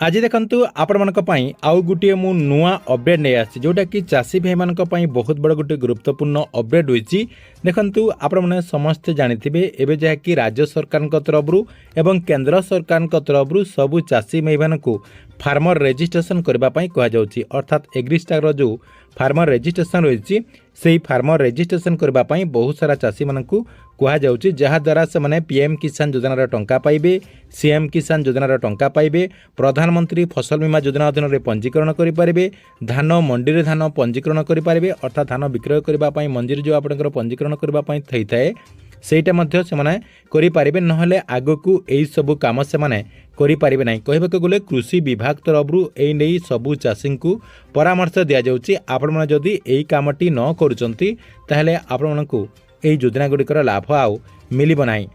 आज देखंतु आपण मानक पई आउ गुटिए मु नुआ अपडेट नै आछि जोटा कि चासी भाई मानक पई बहुत बड़ गुटे गुरुत्वपूर्ण अपडेट होईछि। देखंतु आपण माने समस्त जानिथिबे एबे जा कि राज्य सरकार तरफरु एवं केंद्र सरकार तरफरु सबु चासी भाई मानकु फार्मर रजिस्ट्रेशन करबा पई कहा जाउछि, अर्थात एग्रीस्टार रो जो फार्मर रजिस्ट्रेशन रहिछि सेही फार्मर रजिस्ट्रेशन करबा पई बहुत सारा चासी मानकु कहा जाउछि, जहा द्वारा से माने पीएम किसान योजना रा टंका पाइबे, सीएम किसान योजना रा टंका पाइबे, प्रधानमंत्री फसल बीमा योजना अधीन रे पंजीकरण करि पारिबे, धान मंडी रे धान पंजीकरण करि पारिबे, अर्थात धान विक्रय करबा पई मंडी रे जो आपनकर पंजीकरण करबा पई थई थाए सेटा मध्य से माने करि पारिबे, नहले आगकू एई सबु काम से माने करि पारिबे नै। कहबेक गले कृषि विभाग तरफरु एई नै सबु चाषी को परामर्श दिया जाउछि, आपण माने जदि एई कामटी न करूचंती ताहले आपण मानकू एई योजना गुड़िकर लाभ आउ मिलिब नाही।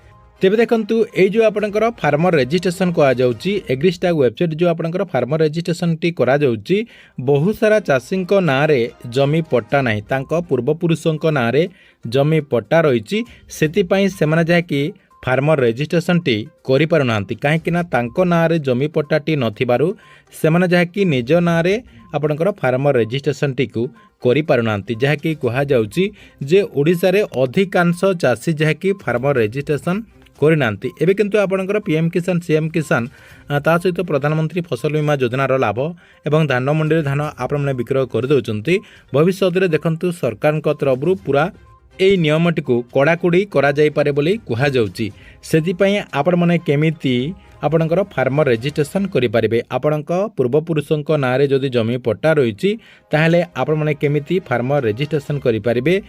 तेबे देखंतु एई जो आपनकर फार्मर रजिस्ट्रेशन करा जाउछि एग्रीस्टार वेबसाइट जो आपनकर फार्मर रजिस्ट्रेशन टी करा जाउछि, बहुत सारा चाषी को नाँ रे जमी पट्टा नाही, तांको पूर्वपुरुषों को नाँ रे जमी पट्टा रहिछि, सेति पई सेमाने जाकी फार्मर रजिस्ट्रेशन टी करि पारु नांती, काहेकि ना तांको नाँ रे जमी पट्टा टी नथिबारु सेमाने जाकी निज नाँ रे आपनकर फार्मर रजिस्ट्रेशन टी को करि पारु नांती, जाकी कहा जाउछि जे ओडिसा रे अधिकांश चाषी जाकी फार्मर रजिस्ट्रेशन करनांती। एबे किंतु आपनकर पीएम किसान सीएम किसान ता सहित प्रधानमंत्री फसल बीमा योजनार लाभ एवं धान मंडी धान आपण माने विक्रय कर दउचंती। भविष्य रे देखंतु सरकार तरफरु पूरा एई नियमटी को कड़ाकड़ी करा जाई पारे बोली कहा जाउची, सेति पई आपण माने केमिति आपणकर फार्मर रजिस्ट्रेशन करि पारिबे, आपणक पूर्वपुरुषों नाँ रे जदि जमी पट्टा रहिछि ताहले आपण माने केमिति फार्मर रजिस्ट्रेशन करि पारिबे,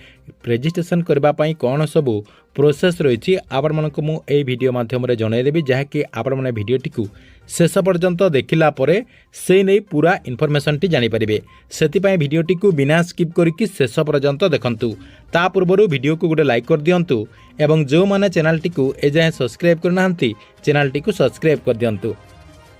रजिस्ट्रेशन करबा पई कोन सबु प्रोसेस रहिछि आपण मानक मु एई वीडियो माध्यम रे जणाइ देबी, जाहाकि आपण माने वीडियोटी को शेष पर्यंत देखिला परे से नहीं पूरा इनफॉरमेशन टी जानि पारिबे। सेति पई वीडियोटी को बिना स्किप करिकि शेष पर्यंत देखंतु। ता पूर्वरु वीडियो को गोटे लाइक कर दियंतु एवं जो माने चैनल टी को ए जाय सब्सक्राइब करनांती चैनल टी को सब्सक्राइब कर दियंतु।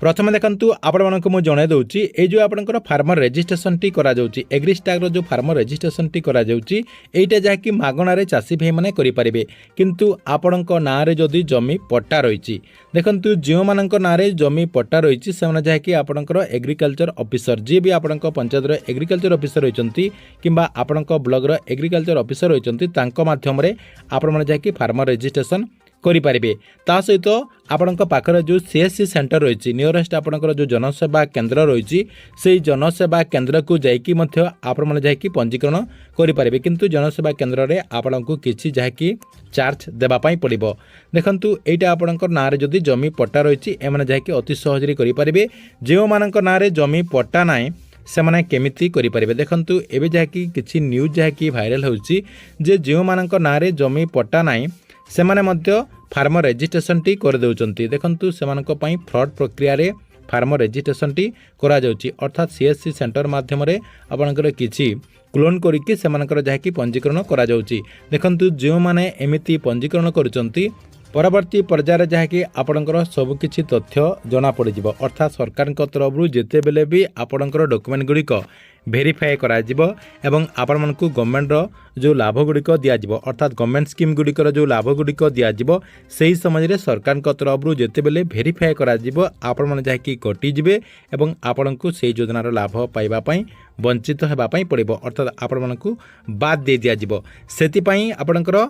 प्रथम देखंतु आपण मानक मु जणाइ दउची ए जो आपनकर फार्मर रजिस्ट्रेशन टी करा जाउची एग्रीस्टार रो जो फार्मर रजिस्ट्रेशन टी करा जाउची एइटा जाकी मागणा रे चासी भाई माने करि पारिबे, किंतु आपणक नाँ रे जदि जमी पट्टा रहिछि देखंतु जो मानक नाँ रे जमी पट्टा रहिछि सेमाने जाकी आपणकर एग्रीकल्चर ऑफिसर जे भी आपणक पंचायत रो एग्रीकल्चर ऑफिसर होइचंती किंबा आपणक ब्लॉक रो एग्रीकल्चर ऑफिसर होइचंती तांको माध्यम रे आपण माने जाकी फार्मर रजिस्ट्रेशन करि पारिबे। ता सहित आपणक पाखरे जो सीएससी सेंटर रहिछि नियरेस्ट आपणकर जो जनसेवा केंद्र रहिछि सेही जनसेवा केंद्र को जाइकी मध्य आपण माने जाइकी पंजीकरण करि पारिबे, किंतु जनसेवा केंद्र रे आपणको किछि जाइकी चार्ज देबा पई पड़िबो। देखंतु एटा आपणकर नाँ रे जदि जमी पट्टा रहिछि एमाने जाइकी अति सहजरी करि पारिबे, जेओ मानक नाँ रे जमी पट्टा नाही सेमाने केमिति करि पारिबे। देखंतु एबे जाइकी किछि न्यूज जाइकी वायरल होउछि जे जेओ मानक नाँ रे जमी पट्टा नाही सेमाने मध्य फार्मर रजिस्ट्रेशन टी कर दउचंती। देखंतु सेमानक पई फ्रॉड प्रक्रिया रे फार्मर रजिस्ट्रेशन टी करा जाउची, अर्थात सीएससी सेंटर माध्यम रे आपनकर किछि क्लोन करिकि सेमानकर जाकी पंजीकरण करा जाउची। देखंतु जो माने एमिति पंजीकरण करूचंती परवर्ती पर्यायर जहाँकि आपणकर सबुकिछि तथ्य जना पड़िजिबो, अर्थात सरकार तरफरु जेते बेले भी आपणकर डॉक्यूमेंट गुड़िक भेरीफाए करा जिवो एवं आपण मानकु गवर्नमेंट रो जो लाभ गुड़िक दिया जिवो, अर्थात गवर्नमेंट स्कीम गुड़िकर जो लाभ गुड़िक दिया जिवो सेही समय रे सरकार तरफरु जेते बेले भेरीफाए करा जिवो आपण माने जाकी कटि जिवे एवं आपणकु सेही योजनार लाभ पाइबा पई वंचित हेबा पई पड़िबो, अर्थात आपण मानकु बाद दे दिया जिवो। सेति पई आपणकर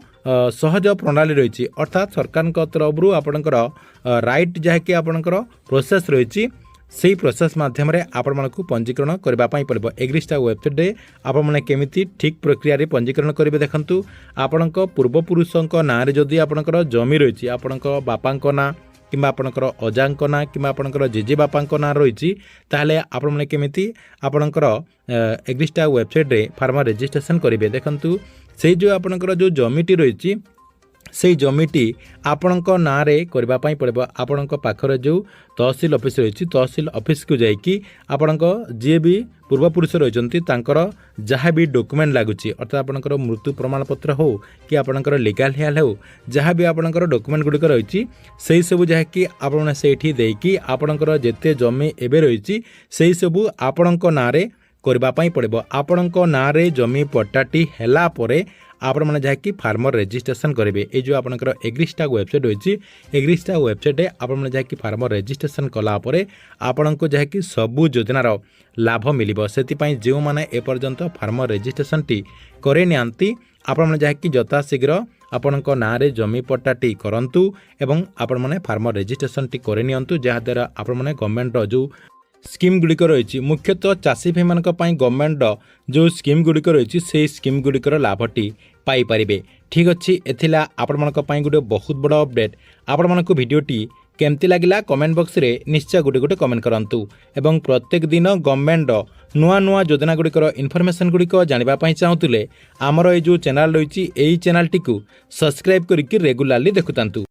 सहज प्रणाली रहिछि, अर्थात सरकार तरफरु आपणकर राइट जहाँकि आपणकर प्रोसेस रहिछि सेही प्रोसेस माध्यम रे आपण मानकु पंजीकरण करबा पई पड़िबो। एग्रीस्टार वेबसाइट रे आपण माने केमिति ठीक प्रक्रिया रे पंजीकरण करिवे। देखंतु आपणक पूर्वपुरुषों नाँ रे जदि आपणकर जमी रहिछि आपणक बापांक नाँ किंबा आपणकर अजांक नाँ किंबा आपणकर जेजे बापांक नाँ रहिछि ताहले आपण माने केमिति आपणकर एग्रीस्टार वेबसाइट रे फार्मर रजिस्ट्रेशन करिवे। देखंतु सेही जो आपणकर जो जमीटी रहिछि सेही जमीटी आपणक नाँ रे करबा पई पड़िबो। आपणक पाखरे जो तहसील ऑफिस रहिछि तहसील ऑफिस को जाइकी आपणक जे भी पूर्वपुरुष रहिचंती तांकर जहाँ भी डॉक्यूमेंट लागुची, अर्थात आपणकर मृत्यु प्रमाण पत्र हो कि आपणकर लीगल हेयर हो जहाँ भी आपणकर डॉक्यूमेंट गुड़िक रहिछि सेही सबु जहाँकि आपण सेठी देकी आपणकर जेते जमी एबे रहिछि सेही सबु आपणक नाँ रे करबा पई पड़िबो। आपणक नाँ रे जमी पट्टाटी हैला परे आपण मैंने जहाँकि फार्मर रेजिस्ट्रेशन करेंगे ये जो आपंकर एग्रिस्टाक वेबसाइट होती एग्रिस्टाक वेबसाइट आप जहाँकि फार्मर रेजिस्ट्रेशन कलापर आपण को जहाँकि सबू योजनार लाभ मिल से जो मैंने एपर्यंत फार्मर रेजिस्ट्रेशन टी करे नियांती आपण जहाँकि यथाशीघ्र आपणक नाँ जमी पट्टाटी करंतु एवं आपण मैंने फार्मर रेजिस्ट्रेशन टी करे नियंतु जहाँद्वारा आपण मैंने गवर्नमेंट जो स्कीम गुड़िक रही मुख्यतः चाषी भाई मान गवर्नमेंट जो स्कीम गुड़िक रही से स्कीम गुड़िकर लाभटी पाइपर। ठीक अच्छे एथिला आपण मानक गोटे बहुत बड़ अपडेट आपण मानक भिडियोटी केमती लगिला कमेंट बॉक्स रे निश्चय गोटे गोटे कमेंट करंतु एवं प्रत्येक दिन गवर्नमेंट नुआ नुआ योजना गुड़िकर इनफॉरमेशन गुड़िक जानापी चाहूले आमर ये जो चैनल रही चैनल टी सब्सक्राइब करके रेगुलारली देखुतांतु।